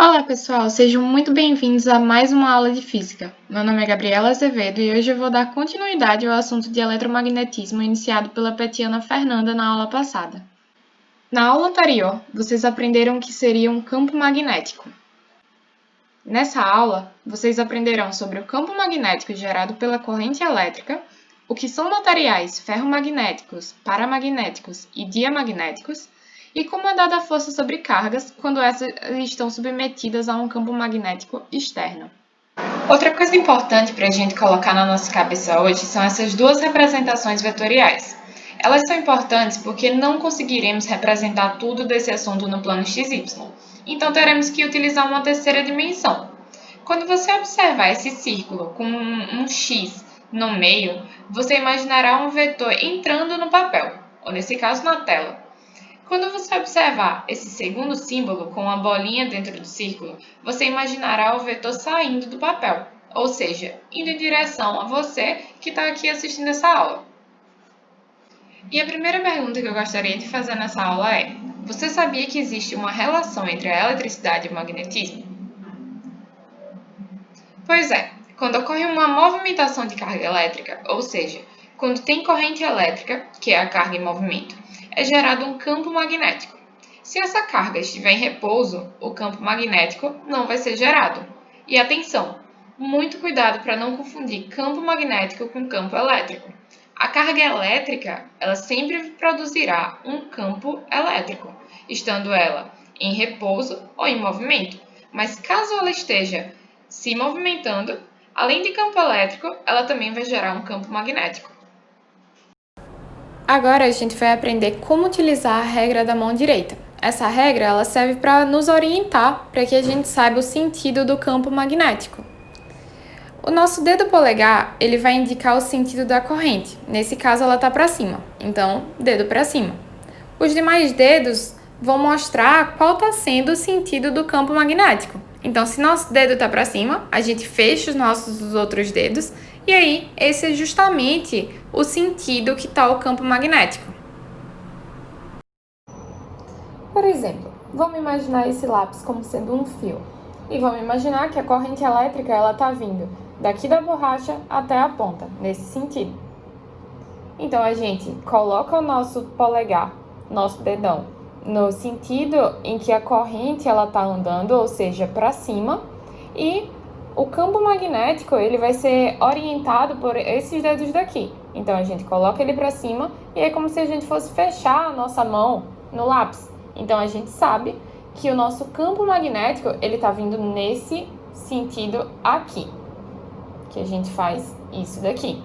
Olá pessoal, sejam muito bem-vindos a mais uma aula de Física. Meu nome é Gabriela Azevedo e hoje eu vou dar continuidade ao assunto de eletromagnetismo iniciado pela Petiana Fernanda na aula passada. Na aula anterior, vocês aprenderam o que seria um campo magnético. Nessa aula, vocês aprenderão sobre o campo magnético gerado pela corrente elétrica, o que são materiais ferromagnéticos, paramagnéticos e diamagnéticos, e como é dada a força sobre cargas quando essas estão submetidas a um campo magnético externo. Outra coisa importante para a gente colocar na nossa cabeça hoje são essas duas representações vetoriais. Elas são importantes porque não conseguiremos representar tudo desse assunto no plano XY, então teremos que utilizar uma terceira dimensão. Quando você observar esse círculo com um X no meio, você imaginará um vetor entrando no papel, ou nesse caso na tela. Quando você observar esse segundo símbolo com uma bolinha dentro do círculo, você imaginará o vetor saindo do papel, ou seja, indo em direção a você que está aqui assistindo essa aula. E a primeira pergunta que eu gostaria de fazer nessa aula é: você sabia que existe uma relação entre a eletricidade e o magnetismo? Pois é, quando ocorre uma movimentação de carga elétrica, ou seja, quando tem corrente elétrica, que é a carga em movimento, é gerado um campo magnético. Se essa carga estiver em repouso, o campo magnético não vai ser gerado. E atenção, muito cuidado para não confundir campo magnético com campo elétrico. A carga elétrica, ela sempre produzirá um campo elétrico, estando ela em repouso ou em movimento. Mas caso ela esteja se movimentando, além de campo elétrico, ela também vai gerar um campo magnético. Agora a gente vai aprender como utilizar a regra da mão direita. Essa regra ela serve para nos orientar para que a gente saiba o sentido do campo magnético. O nosso dedo polegar ele vai indicar o sentido da corrente. Nesse caso ela está para cima, então dedo para cima. Os demais dedos vão mostrar qual está sendo o sentido do campo magnético. Então, se nosso dedo está para cima, a gente fecha os nossos outros dedos e aí esse é justamente o sentido que está o campo magnético. Por exemplo, vamos imaginar esse lápis como sendo um fio e vamos imaginar que a corrente elétrica ela está vindo daqui da borracha até a ponta, nesse sentido. Então, a gente coloca o nosso polegar, nosso dedão, no sentido em que a corrente ela está andando, ou seja, para cima, e o campo magnético ele vai ser orientado por esses dedos daqui. Então, a gente coloca ele para cima e é como se a gente fosse fechar a nossa mão no lápis. Então, a gente sabe que o nosso campo magnético ele está vindo nesse sentido aqui, que a gente faz isso daqui.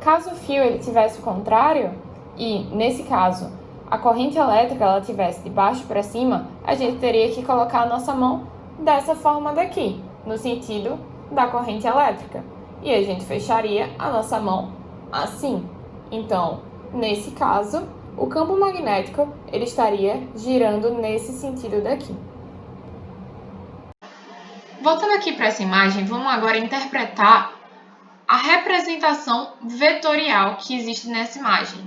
Caso o fio ele tivesse o contrário, e nesse caso a corrente elétrica ela tivesse de baixo para cima, a gente teria que colocar a nossa mão dessa forma daqui, no sentido da corrente elétrica. E a gente fecharia a nossa mão assim. Então, nesse caso, o campo magnético ele estaria girando nesse sentido daqui. Voltando aqui para essa imagem, vamos agora interpretar a representação vetorial que existe nessa imagem.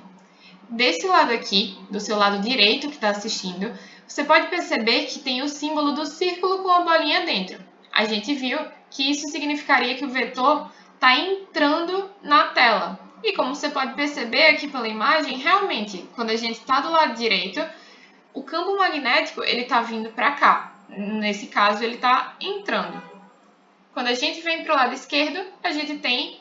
Desse lado aqui, do seu lado direito que está assistindo, você pode perceber que tem o símbolo do círculo com a bolinha dentro. A gente viu que isso significaria que o vetor está entrando na tela. E como você pode perceber aqui pela imagem, realmente, quando a gente está do lado direito, o campo magnético está vindo para cá. Nesse caso, ele está entrando. Quando a gente vem para o lado esquerdo, a gente tem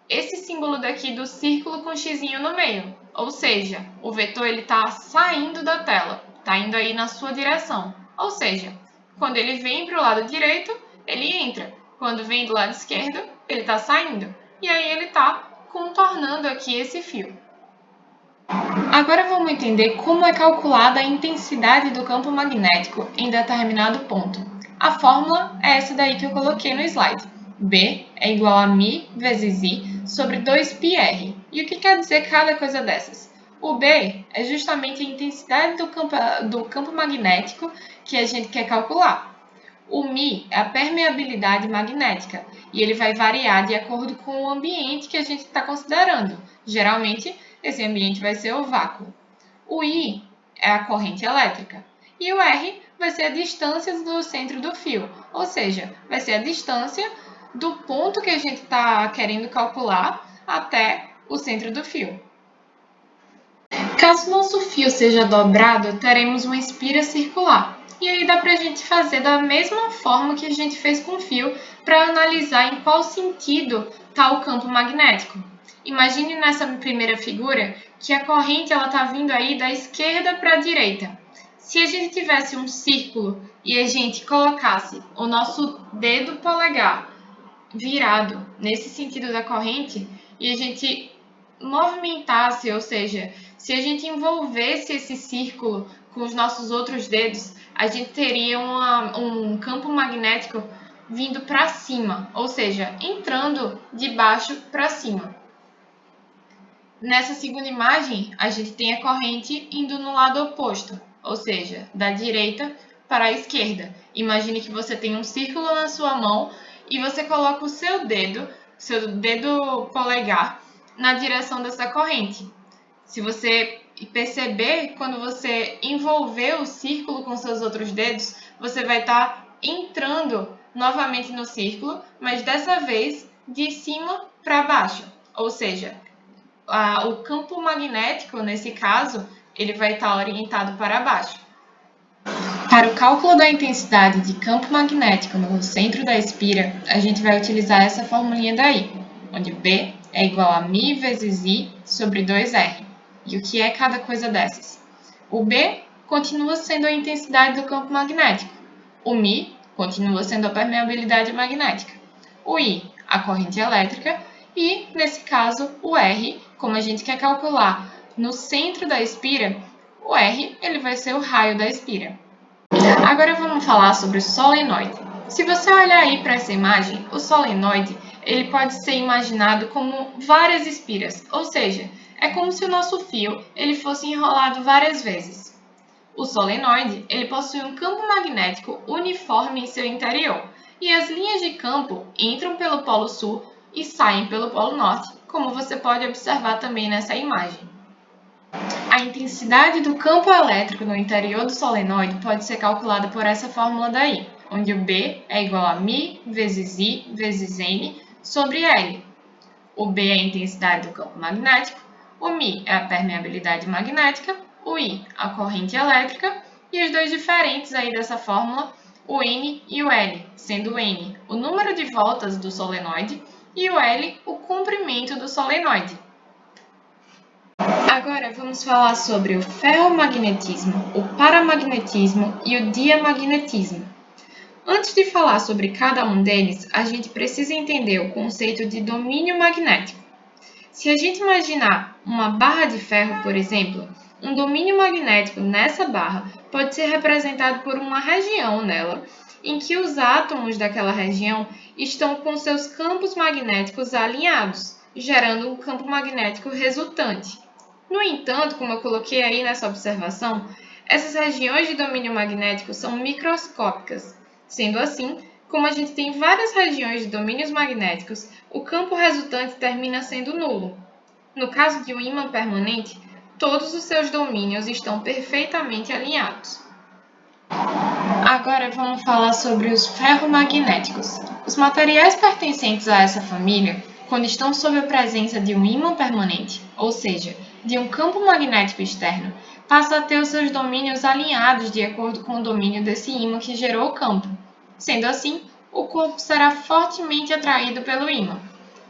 esse símbolo daqui do círculo com xizinho no meio. Ou seja, o vetor está saindo da tela, está indo aí na sua direção. Ou seja, quando ele vem para o lado direito, ele entra. Quando vem do lado esquerdo, ele está saindo. E aí ele está contornando aqui esse fio. Agora vamos entender como é calculada a intensidade do campo magnético em determinado ponto. A fórmula é essa daí que eu coloquei no slide. B é igual a μ vezes I sobre 2πr. E o que quer dizer cada coisa dessas? O B é justamente a intensidade do campo magnético que a gente quer calcular. O μ é a permeabilidade magnética e ele vai variar de acordo com o ambiente que a gente está considerando. Geralmente, esse ambiente vai ser o vácuo. O I é a corrente elétrica e o R vai ser a distância do centro do fio, ou seja, vai ser a distância do ponto que a gente está querendo calcular até o centro do fio. Caso nosso fio seja dobrado, teremos uma espira circular. E aí dá para a gente fazer da mesma forma que a gente fez com o fio para analisar em qual sentido está o campo magnético. Imagine nessa primeira figura que a corrente está vindo aí da esquerda para a direita. Se a gente tivesse um círculo e a gente colocasse o nosso dedo polegar virado nesse sentido da corrente e a gente movimentasse, ou seja, se a gente envolvesse esse círculo com os nossos outros dedos, a gente teria um campo magnético vindo para cima, ou seja, entrando de baixo para cima. Nessa segunda imagem, a gente tem a corrente indo no lado oposto, ou seja, da direita para a esquerda. Imagine que você tem um círculo na sua mão e você coloca o seu dedo polegar, na direção dessa corrente. Se você perceber, quando você envolver o círculo com seus outros dedos, você vai estar entrando novamente no círculo, mas dessa vez de cima para baixo. Ou seja, o campo magnético, nesse caso, ele vai estar orientado para baixo. Para o cálculo da intensidade de campo magnético no centro da espira, a gente vai utilizar essa formulinha daí, onde B é igual a μ vezes I sobre 2R. E o que é cada coisa dessas? O B continua sendo a intensidade do campo magnético. O μ continua sendo a permeabilidade magnética. O I, a corrente elétrica. E, nesse caso, o R, como a gente quer calcular no centro da espira, o R ele vai ser o raio da espira. Agora vamos falar sobre o solenoide. Se você olhar aí para essa imagem, o solenoide ele pode ser imaginado como várias espiras, ou seja, é como se o nosso fio ele fosse enrolado várias vezes. O solenoide ele possui um campo magnético uniforme em seu interior, e as linhas de campo entram pelo polo sul e saem pelo polo norte, como você pode observar também nessa imagem. A intensidade do campo elétrico no interior do solenoide pode ser calculada por essa fórmula daí, onde o B é igual a μ vezes I vezes N sobre L. O B é a intensidade do campo magnético, o μ é a permeabilidade magnética, o I a corrente elétrica e os dois diferentes aí dessa fórmula, o N e o L, sendo o N o número de voltas do solenoide e o L o comprimento do solenoide. Agora vamos falar sobre o ferromagnetismo, o paramagnetismo e o diamagnetismo. Antes de falar sobre cada um deles, a gente precisa entender o conceito de domínio magnético. Se a gente imaginar uma barra de ferro, por exemplo, um domínio magnético nessa barra pode ser representado por uma região nela, em que os átomos daquela região estão com seus campos magnéticos alinhados, gerando um campo magnético resultante. No entanto, como eu coloquei aí nessa observação, essas regiões de domínio magnético são microscópicas. Sendo assim, como a gente tem várias regiões de domínios magnéticos, o campo resultante termina sendo nulo. No caso de um ímã permanente, todos os seus domínios estão perfeitamente alinhados. Agora vamos falar sobre os ferromagnéticos. Os materiais pertencentes a essa família, quando estão sob a presença de um ímã permanente, ou seja, de um campo magnético externo, passa a ter os seus domínios alinhados de acordo com o domínio desse ímã que gerou o campo. Sendo assim, o corpo será fortemente atraído pelo ímã.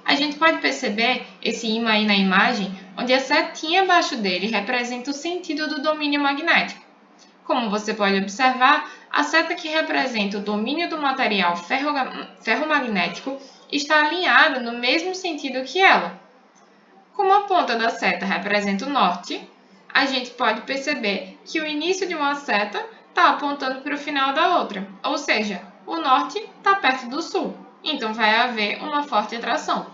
A gente pode perceber esse ímã aí na imagem, onde a setinha abaixo dele representa o sentido do domínio magnético. Como você pode observar, a seta que representa o domínio do material ferromagnético está alinhada no mesmo sentido que ela. Como a ponta da seta representa o norte, a gente pode perceber que o início de uma seta está apontando para o final da outra, ou seja, o norte está perto do sul, então vai haver uma forte atração.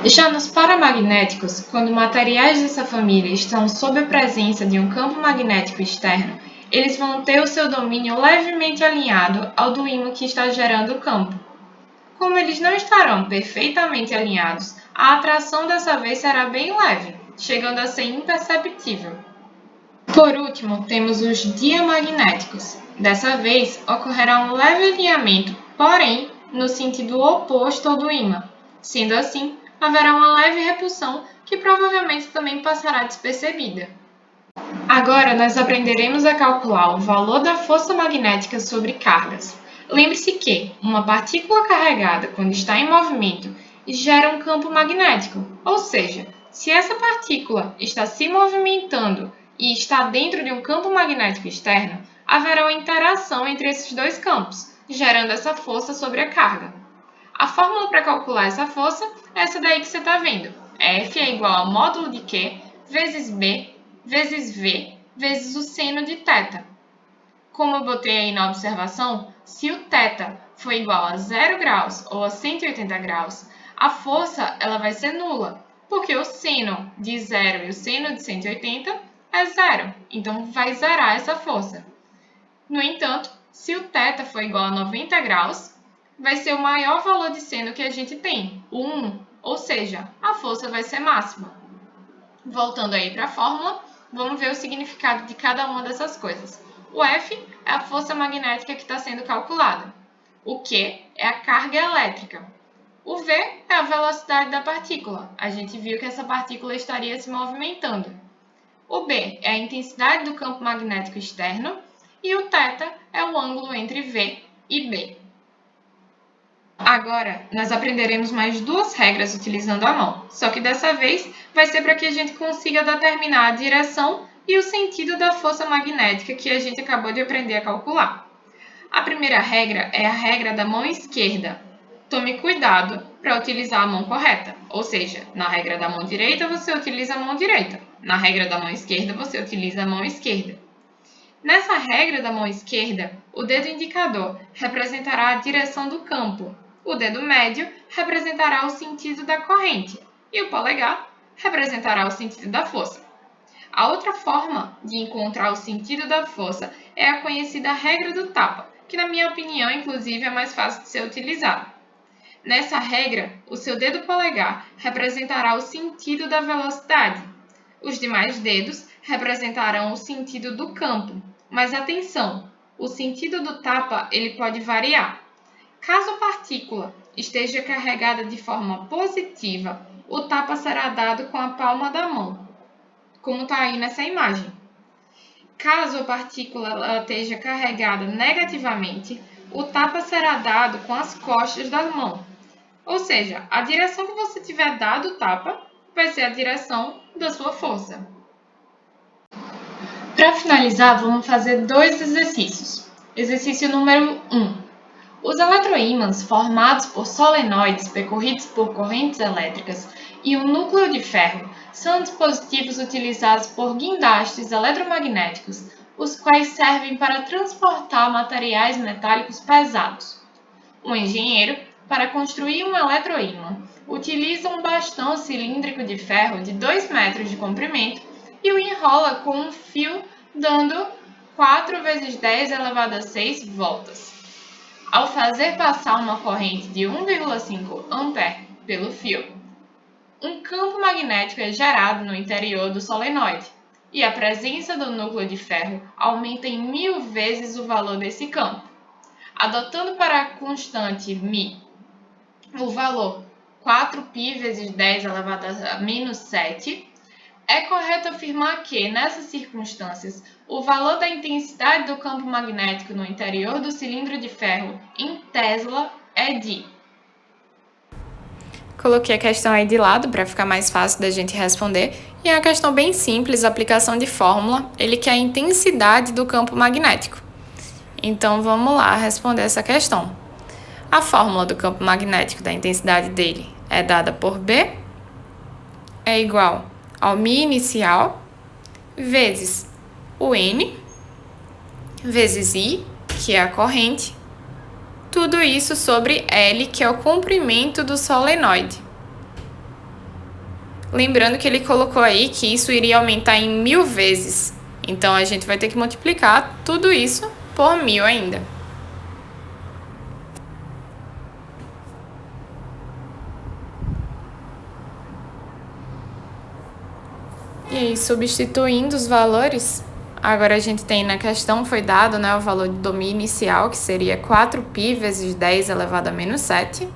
Já nos paramagnéticos, quando materiais dessa família estão sob a presença de um campo magnético externo, eles vão ter o seu domínio levemente alinhado ao do ímã que está gerando o campo. Como eles não estarão perfeitamente alinhados, a atração dessa vez será bem leve, chegando a ser imperceptível. Por último, temos os diamagnéticos. Dessa vez, ocorrerá um leve alinhamento, porém, no sentido oposto ao do ímã. Sendo assim, haverá uma leve repulsão que provavelmente também passará despercebida. Agora, nós aprenderemos a calcular o valor da força magnética sobre cargas. Lembre-se que uma partícula carregada, quando está em movimento, gera um campo magnético, ou seja, se essa partícula está se movimentando e está dentro de um campo magnético externo, haverá uma interação entre esses dois campos, gerando essa força sobre a carga. A fórmula para calcular essa força é essa daí que você está vendo. F é igual ao módulo de Q vezes B vezes V vezes o seno de θ. Como eu botei aí na observação, se o θ for igual a 0 graus ou a 180 graus, a força ela vai ser nula, porque o seno de 0 e o seno de 180 é zero, então vai zerar essa força. No entanto, se o θ for igual a 90 graus, vai ser o maior valor de seno que a gente tem, o 1, ou seja, a força vai ser máxima. Voltando aí para a fórmula, vamos ver o significado de cada uma dessas coisas. O F é a força magnética que está sendo calculada. O Q é a carga elétrica. O V é a velocidade da partícula. A gente viu que essa partícula estaria se movimentando. O B é a intensidade do campo magnético externo. E o θ é o ângulo entre V e B. Agora, nós aprenderemos mais duas regras utilizando a mão, só que dessa vez vai ser para que a gente consiga determinar a direção e o sentido da força magnética que a gente acabou de aprender a calcular. A primeira regra é a regra da mão esquerda. Tome cuidado para utilizar a mão correta, ou seja, na regra da mão direita você utiliza a mão direita, na regra da mão esquerda você utiliza a mão esquerda. Nessa regra da mão esquerda, o dedo indicador representará a direção do campo, o dedo médio representará o sentido da corrente e o polegar representará o sentido da força. A outra forma de encontrar o sentido da força é a conhecida regra do tapa, que na minha opinião, inclusive, é mais fácil de ser utilizada. Nessa regra, o seu dedo polegar representará o sentido da velocidade. Os demais dedos representarão o sentido do campo, mas atenção, o sentido do tapa ele pode variar. Caso a partícula esteja carregada de forma positiva, o tapa será dado com a palma da mão, como está aí nessa imagem. Caso a partícula esteja carregada negativamente, o tapa será dado com as costas da mão. Ou seja, a direção que você tiver dado o tapa vai ser a direção da sua força. Para finalizar, vamos fazer dois exercícios. Exercício número 1. Os eletroímãs formados por solenoides percorridos por correntes elétricas e um núcleo de ferro são dispositivos utilizados por guindastes eletromagnéticos, os quais servem para transportar materiais metálicos pesados. Um engenheiro, para construir um eletroímã, utiliza um bastão cilíndrico de ferro de 2 metros de comprimento e o enrola com um fio dando 4 vezes 10 elevado a 6 voltas. Ao fazer passar uma corrente de 1,5 A pelo fio, um campo magnético é gerado no interior do solenoide e a presença do núcleo de ferro aumenta em 1000 vezes o valor desse campo. Adotando para a constante μ o valor 4π vezes 10 elevado a menos 7, é correto afirmar que, nessas circunstâncias, o valor da intensidade do campo magnético no interior do cilindro de ferro em Tesla é de... Coloquei a questão aí de lado para ficar mais fácil da gente responder. E é uma questão bem simples, aplicação de fórmula. Ele quer a intensidade do campo magnético. Então, vamos lá responder essa questão. A fórmula do campo magnético, da intensidade dele, é dada por B, é igual ao μ inicial, vezes o N, vezes I, que é a corrente, tudo isso sobre L, que é o comprimento do solenoide. Lembrando que ele colocou aí que isso iria aumentar em 1000 vezes, então a gente vai ter que multiplicar tudo isso por 1000 ainda. E aí, substituindo os valores, Agora a gente tem na questão, foi dado, né, o valor de domínio inicial, que seria 4π vezes 10 elevado a menos 7.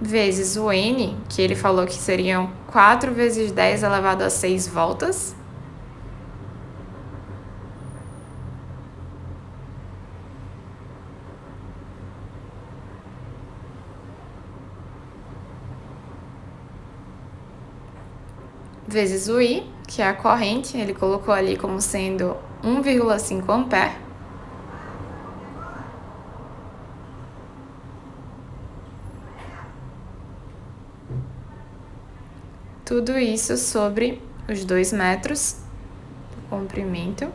Vezes o n, que ele falou que seriam 4 vezes 10 elevado a 6 voltas. Vezes o I, que é a corrente, ele colocou ali como sendo 1,5 ampere. Tudo isso sobre os 2 metros do comprimento.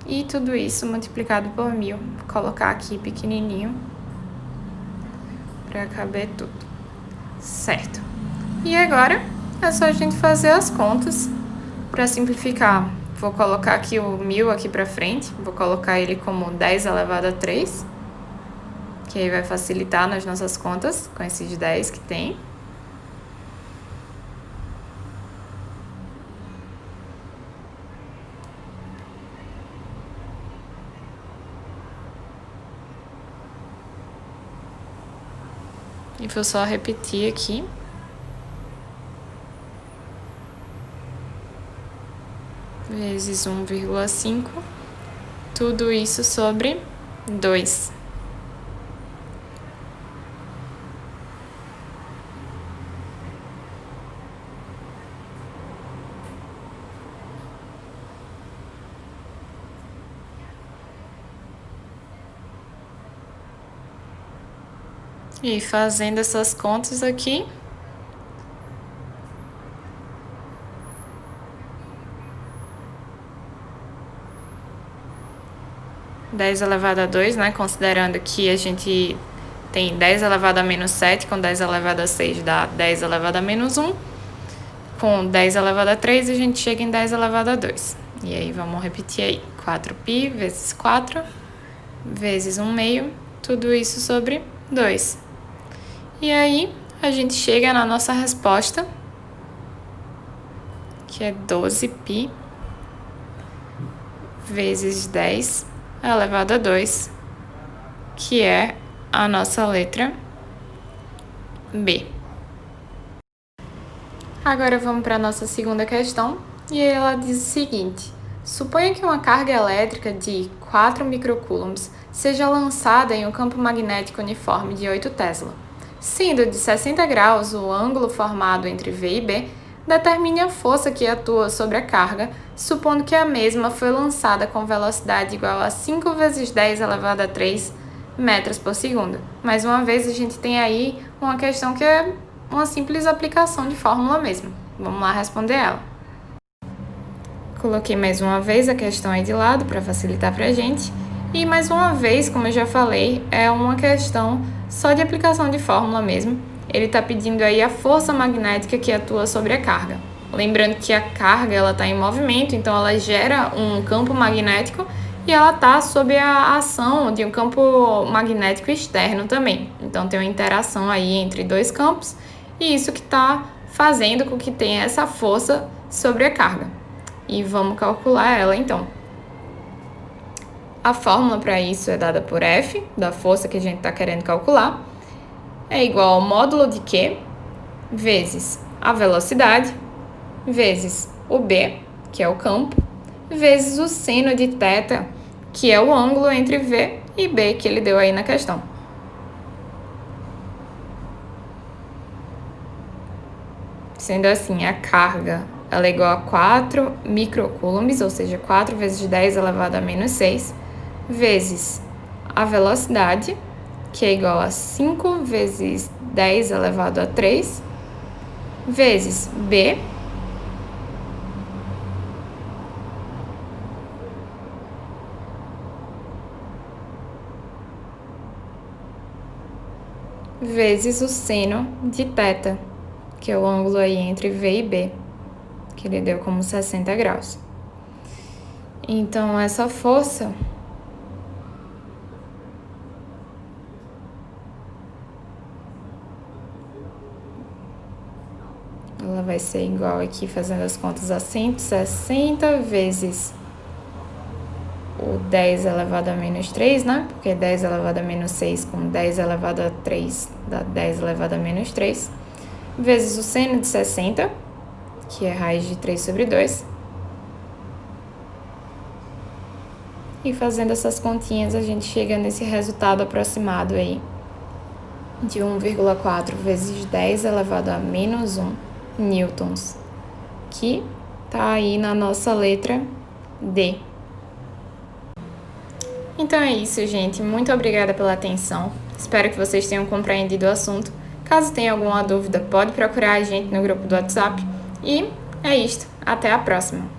E tudo isso multiplicado por 1000. Vou colocar aqui pequenininho para caber tudo. Certo. E agora é só a gente fazer as contas. Para simplificar, vou colocar aqui o 1000 aqui para frente. Vou colocar ele como 10 elevado a 3. Que aí vai facilitar nas nossas contas com esses 10 que tem. E vou só repetir aqui. Vezes 1,5. Tudo isso sobre 2. E fazendo essas contas aqui, (10 elevado a 2, né? Considerando que a gente tem 10 elevado a menos 7, com 10 elevado a 6 dá 10 elevado a menos 1. Com 10 elevado a 3, a gente chega em 10 elevado a 2. E aí, vamos repetir aí. 4π vezes 4, vezes 1/2, tudo isso sobre 2. E aí, a gente chega na nossa resposta, que é 12π vezes 10 elevado a 2, que é a nossa letra B. Agora vamos para a nossa segunda questão, e ela diz o seguinte: suponha que uma carga elétrica de 4 microcoulombs seja lançada em um campo magnético uniforme de 8 Tesla. Sendo de 60 graus o ângulo formado entre V e B, determine a força que atua sobre a carga, supondo que a mesma foi lançada com velocidade igual a 5 vezes 10 elevado a 3 metros por segundo. Mais uma vez, a gente tem aí uma questão que é uma simples aplicação de fórmula mesmo. Vamos lá responder ela. Coloquei mais uma vez a questão aí de lado para facilitar para a gente. E mais uma vez, como eu já falei, é uma questão só de aplicação de fórmula mesmo. Ele está pedindo aí a força magnética que atua sobre a carga. Lembrando que a carga ela está em movimento, então ela gera um campo magnético e ela está sob a ação de um campo magnético externo também. Então tem uma interação aí entre dois campos e isso que está fazendo com que tenha essa força sobre a carga. E vamos calcular ela então. A fórmula para isso é dada por F, da força que a gente está querendo calcular, é igual ao módulo de Q, vezes a velocidade, vezes o B, que é o campo, vezes o seno de θ, que é o ângulo entre V e B que ele deu aí na questão. Sendo assim, a carga ela é igual a 4 microcoulombs, ou seja, 4 vezes 10 elevado a menos 6, vezes a velocidade, que é igual a 5 vezes 10 elevado a 3, vezes B, vezes o seno de θ, que é o ângulo aí entre V e B, que ele deu como 60 graus. Então, essa força ela vai ser igual aqui, fazendo as contas, a 160 vezes o 10 elevado a menos 3, né? Porque 10 elevado a menos 6 com 10 elevado a 3 dá 10 elevado a menos 3, vezes o seno de 60, que é raiz de 3 sobre 2. E fazendo essas continhas, a gente chega nesse resultado aproximado aí de 1,4 vezes 10 elevado a menos 1 newtons, que tá aí na nossa letra D. Então é isso, gente. Muito obrigada pela atenção. Espero que vocês tenham compreendido o assunto. Caso tenha alguma dúvida, pode procurar a gente no grupo do WhatsApp. E é isto. Até a próxima!